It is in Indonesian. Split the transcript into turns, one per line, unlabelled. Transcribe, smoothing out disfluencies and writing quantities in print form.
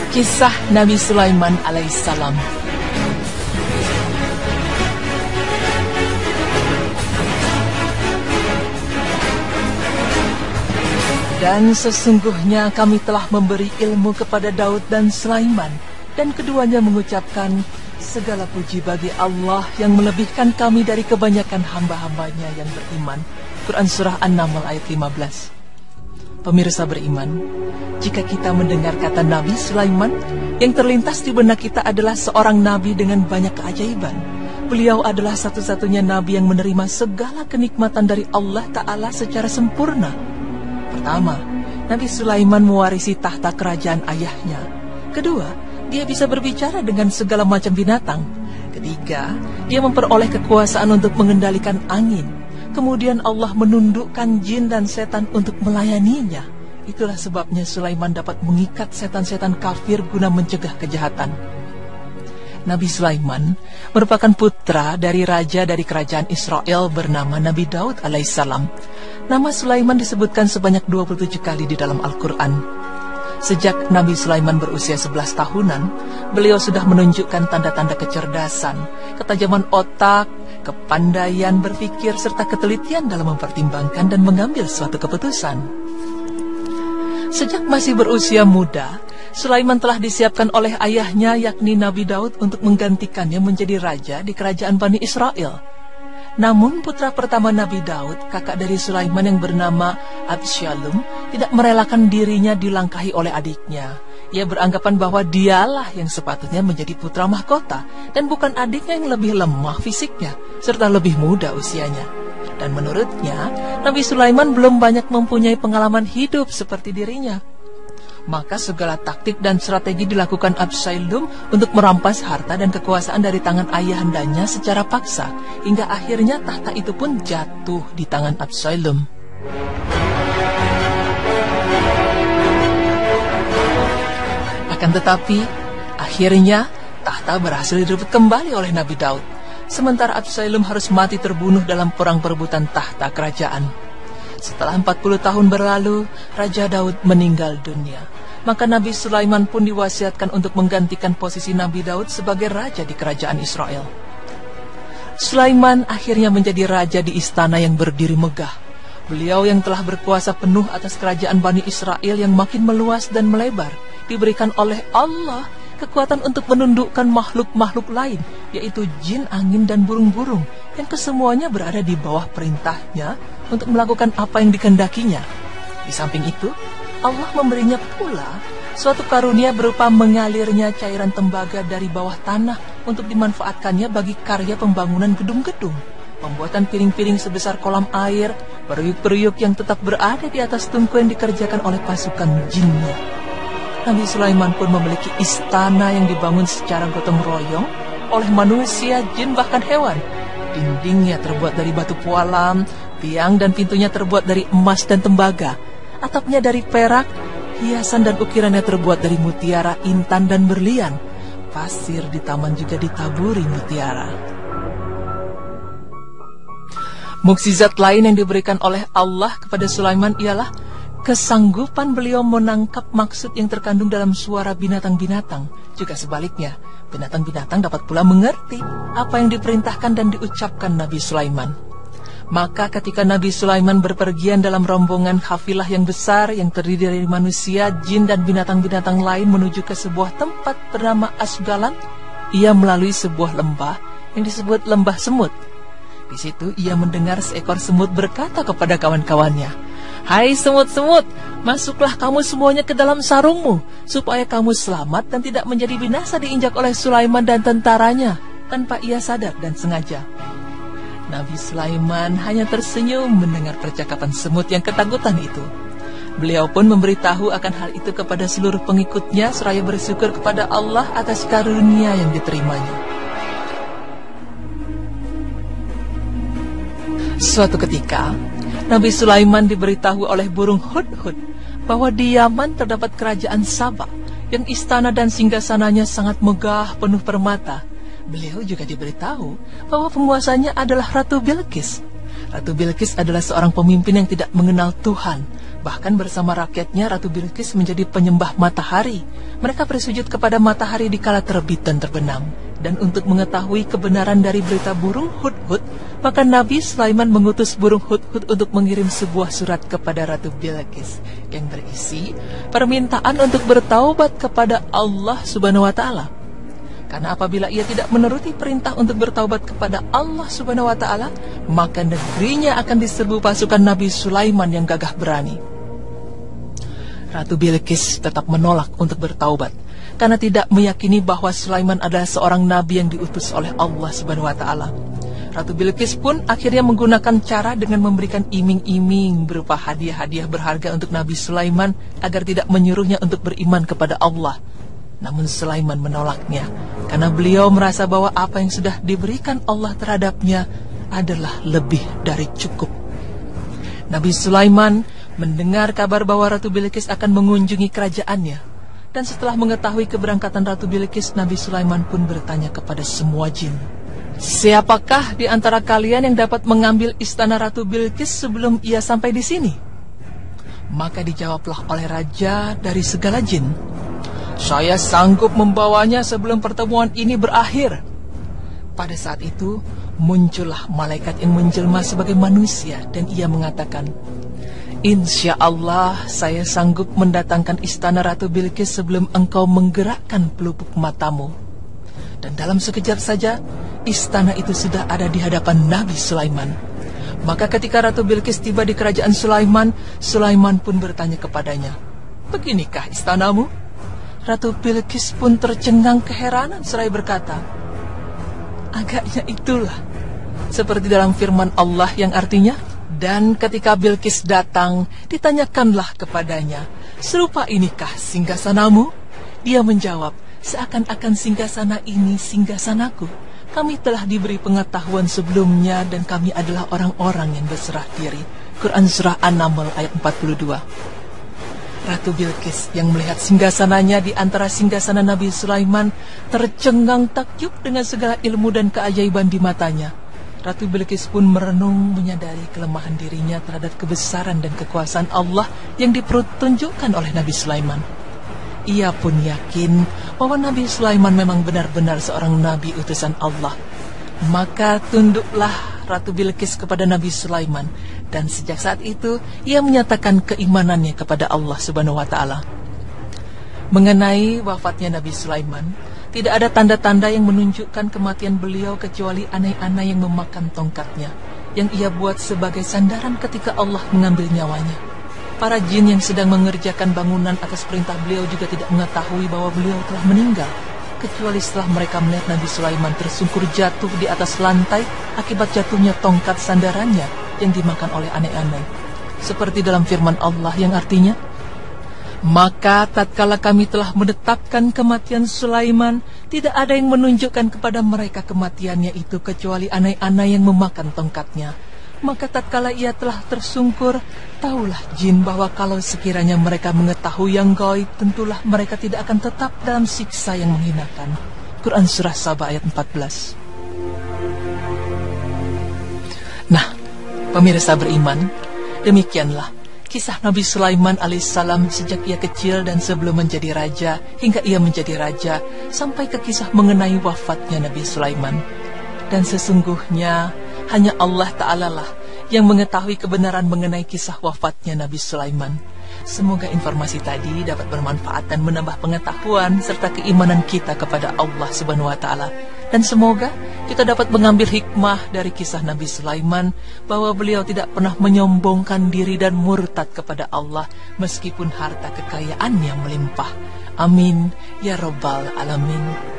Kisah Nabi Sulaiman alaihissalam. Dan sesungguhnya kami telah memberi ilmu kepada Daud dan Sulaiman, dan keduanya mengucapkan, segala puji bagi Allah yang melebihkan kami dari kebanyakan hamba-hambanya yang beriman. Quran Surah An-Naml ayat 15. Pemirsa beriman, jika kita mendengar kata Nabi Sulaiman, yang terlintas di benak kita adalah seorang nabi dengan banyak keajaiban. Beliau adalah satu-satunya nabi yang menerima segala kenikmatan dari Allah Ta'ala secara sempurna. Pertama, Nabi Sulaiman mewarisi tahta kerajaan ayahnya. Kedua, dia bisa berbicara dengan segala macam binatang. Ketiga, dia memperoleh kekuasaan untuk mengendalikan angin. Kemudian Allah menundukkan jin dan setan untuk melayaninya. Itulah sebabnya Sulaiman dapat mengikat setan-setan kafir guna mencegah kejahatan. Nabi Sulaiman merupakan putra dari raja dari kerajaan Israel bernama Nabi Daud alaihissalam. Nama Sulaiman disebutkan sebanyak 27 kali di dalam Al-Quran. Sejak Nabi Sulaiman berusia 11 tahunan, beliau sudah menunjukkan tanda-tanda kecerdasan, ketajaman otak, kepandaian berpikir, serta ketelitian dalam mempertimbangkan dan mengambil suatu keputusan. Sejak masih berusia muda, Sulaiman telah disiapkan oleh ayahnya yakni Nabi Daud untuk menggantikannya menjadi raja di kerajaan Bani Israel. Namun putra pertama Nabi Daud, kakak dari Sulaiman yang bernama Absyalom, tidak merelakan dirinya dilangkahi oleh adiknya. Ia beranggapan bahwa dialah yang sepatutnya menjadi putra mahkota, dan bukan adiknya yang lebih lemah fisiknya, serta lebih muda usianya. Dan menurutnya, Nabi Sulaiman belum banyak mempunyai pengalaman hidup seperti dirinya. Maka segala taktik dan strategi dilakukan Absyalom untuk merampas harta dan kekuasaan dari tangan ayahandanya secara paksa, hingga akhirnya tahta itu pun jatuh di tangan Absyalom. Akan tetapi, akhirnya tahta berhasil direbut kembali oleh Nabi Daud, sementara Absyalom harus mati terbunuh dalam perang perebutan tahta kerajaan. Setelah 40 tahun berlalu, Raja Daud meninggal dunia. Maka Nabi Sulaiman pun diwasiatkan untuk menggantikan posisi Nabi Daud sebagai raja di kerajaan Israel. Sulaiman akhirnya menjadi raja di istana yang berdiri megah. Beliau yang telah berkuasa penuh atas kerajaan Bani Israel yang makin meluas dan melebar, diberikan oleh Allah kekuatan untuk menundukkan makhluk-makhluk lain, yaitu jin, angin, dan burung-burung, yang kesemuanya berada di bawah perintahnya untuk melakukan apa yang dikehendakinya. Di samping itu, Allah memberinya pula suatu karunia berupa mengalirnya cairan tembaga dari bawah tanah untuk dimanfaatkannya bagi karya pembangunan gedung-gedung, pembuatan piring-piring sebesar kolam air, periuk-periuk yang tetap berada di atas tungku yang dikerjakan oleh pasukan jinnya. Nabi Sulaiman pun memiliki istana yang dibangun secara gotong royong oleh manusia, jin, bahkan hewan. Dindingnya terbuat dari batu pualam, tiang dan pintunya terbuat dari emas dan tembaga, atapnya dari perak, hiasan dan ukirannya terbuat dari mutiara, intan, dan berlian. Pasir di taman juga ditaburi mutiara. Mukjizat lain yang diberikan oleh Allah kepada Sulaiman ialah kesanggupan beliau menangkap maksud yang terkandung dalam suara binatang-binatang. Juga sebaliknya, binatang-binatang dapat pula mengerti apa yang diperintahkan dan diucapkan Nabi Sulaiman. Maka ketika Nabi Sulaiman berpergian dalam rombongan kafilah yang besar yang terdiri dari manusia, jin, dan binatang-binatang lain menuju ke sebuah tempat bernama Asgalan, ia melalui sebuah lembah yang disebut Lembah Semut. Di situ ia mendengar seekor semut berkata kepada kawan-kawannya, "Hai semut-semut, masuklah kamu semuanya ke dalam sarungmu, supaya kamu selamat dan tidak menjadi binasa diinjak oleh Sulaiman dan tentaranya, tanpa ia sadar dan sengaja." Nabi Sulaiman hanya tersenyum mendengar percakapan semut yang ketakutan itu. Beliau pun memberitahu akan hal itu kepada seluruh pengikutnya, seraya bersyukur kepada Allah atas karunia yang diterimanya. Suatu ketika, Nabi Sulaiman diberitahu oleh burung hudhud bahwa di Yaman terdapat kerajaan Saba yang istana dan singgasananya sangat megah, penuh permata. Beliau juga diberitahu bahwa penguasanya adalah Ratu Bilqis. Ratu Bilqis adalah seorang pemimpin yang tidak mengenal Tuhan. Bahkan bersama rakyatnya, Ratu Bilqis menjadi penyembah matahari. Mereka bersujud kepada matahari di kala terbit dan terbenam. Dan untuk mengetahui kebenaran dari berita burung hudhud, maka Nabi Sulaiman mengutus burung hudhud untuk mengirim sebuah surat kepada Ratu Bilqis yang berisi permintaan untuk bertaubat kepada Allah Subhanahu wa Ta'ala. Karena apabila ia tidak menuruti perintah untuk bertaubat kepada Allah Subhanahu wa Ta'ala, maka negerinya akan diserbu pasukan Nabi Sulaiman yang gagah berani. Ratu Bilqis tetap menolak untuk bertaubat karena tidak meyakini bahwa Sulaiman adalah seorang nabi yang diutus oleh Allah Subhanahu wa Ta'ala. Ratu Bilqis pun akhirnya menggunakan cara dengan memberikan iming-iming berupa hadiah-hadiah berharga untuk Nabi Sulaiman agar tidak menyuruhnya untuk beriman kepada Allah. Namun Sulaiman menolaknya karena beliau merasa bahwa apa yang sudah diberikan Allah terhadapnya adalah lebih dari cukup. Nabi Sulaiman mendengar kabar bahwa Ratu Bilqis akan mengunjungi kerajaannya. Dan setelah mengetahui keberangkatan Ratu Bilqis, Nabi Sulaiman pun bertanya kepada semua jin, "Siapakah di antara kalian yang dapat mengambil istana Ratu Bilqis sebelum ia sampai di sini?" Maka dijawablah oleh raja dari segala jin, "Saya sanggup membawanya sebelum pertemuan ini berakhir." Pada saat itu, muncullah malaikat yang menjelma sebagai manusia dan ia mengatakan, "Insya Allah saya sanggup mendatangkan istana Ratu Bilqis sebelum engkau menggerakkan pelupuk matamu." Dan dalam sekejap saja, istana itu sudah ada di hadapan Nabi Sulaiman. Maka ketika Ratu Bilqis tiba di kerajaan Sulaiman, Sulaiman pun bertanya kepadanya, "Beginikah istanamu?" Ratu Bilqis pun tercengang keheranan seraya berkata, "Agaknya itulah." Seperti dalam firman Allah yang artinya, "Dan ketika Bilqis datang, ditanyakanlah kepadanya, 'Serupa inikah singgasanamu?' Dia menjawab, 'Seakan-akan singgasana ini singgasanaku. Kami telah diberi pengetahuan sebelumnya dan kami adalah orang-orang yang berserah diri." Quran Surah An-Naml ayat 42. Ratu Bilqis yang melihat singgasananya di antara singgasana Nabi Sulaiman tercengang takjub dengan segala ilmu dan keajaiban di matanya. Ratu Bilqis pun merenung menyadari kelemahan dirinya terhadap kebesaran dan kekuasaan Allah yang dipertunjukkan oleh Nabi Sulaiman. Ia pun yakin bahwa Nabi Sulaiman memang benar-benar seorang nabi utusan Allah. Maka tunduklah Ratu Bilqis kepada Nabi Sulaiman, dan sejak saat itu ia menyatakan keimanannya kepada Allah Subhanahu wa Ta'ala. Mengenai wafatnya Nabi Sulaiman, tidak ada tanda-tanda yang menunjukkan kematian beliau kecuali anai-anai yang memakan tongkatnya, yang ia buat sebagai sandaran ketika Allah mengambil nyawanya. Para jin yang sedang mengerjakan bangunan atas perintah beliau juga tidak mengetahui bahwa beliau telah meninggal, kecuali setelah mereka melihat Nabi Sulaiman tersungkur jatuh di atas lantai akibat jatuhnya tongkat sandarannya yang dimakan oleh anai-anai. Seperti dalam firman Allah yang artinya, "Maka tatkala kami telah menetapkan kematian Sulaiman, tidak ada yang menunjukkan kepada mereka kematiannya itu kecuali anai-anai yang memakan tongkatnya. Maka tatkala ia telah tersungkur, tahulah jin bahwa kalau sekiranya mereka mengetahui yang gaib, tentulah mereka tidak akan tetap dalam siksa yang menghinakan." Quran Surah Saba ayat 14. Nah, pemirsa beriman, demikianlah kisah Nabi Sulaiman alaihissalam sejak ia kecil dan sebelum menjadi raja hingga ia menjadi raja, sampai ke kisah mengenai wafatnya Nabi Sulaiman. Dan sesungguhnya hanya Allah Ta'ala lah yang mengetahui kebenaran mengenai kisah wafatnya Nabi Sulaiman. Semoga informasi tadi dapat bermanfaat dan menambah pengetahuan serta keimanan kita kepada Allah Subhanahu wa Ta'ala. Dan semoga kita dapat mengambil hikmah dari kisah Nabi Sulaiman bahwa beliau tidak pernah menyombongkan diri dan murtad kepada Allah meskipun harta kekayaan yang melimpah. Amin ya Rabbal Alamin.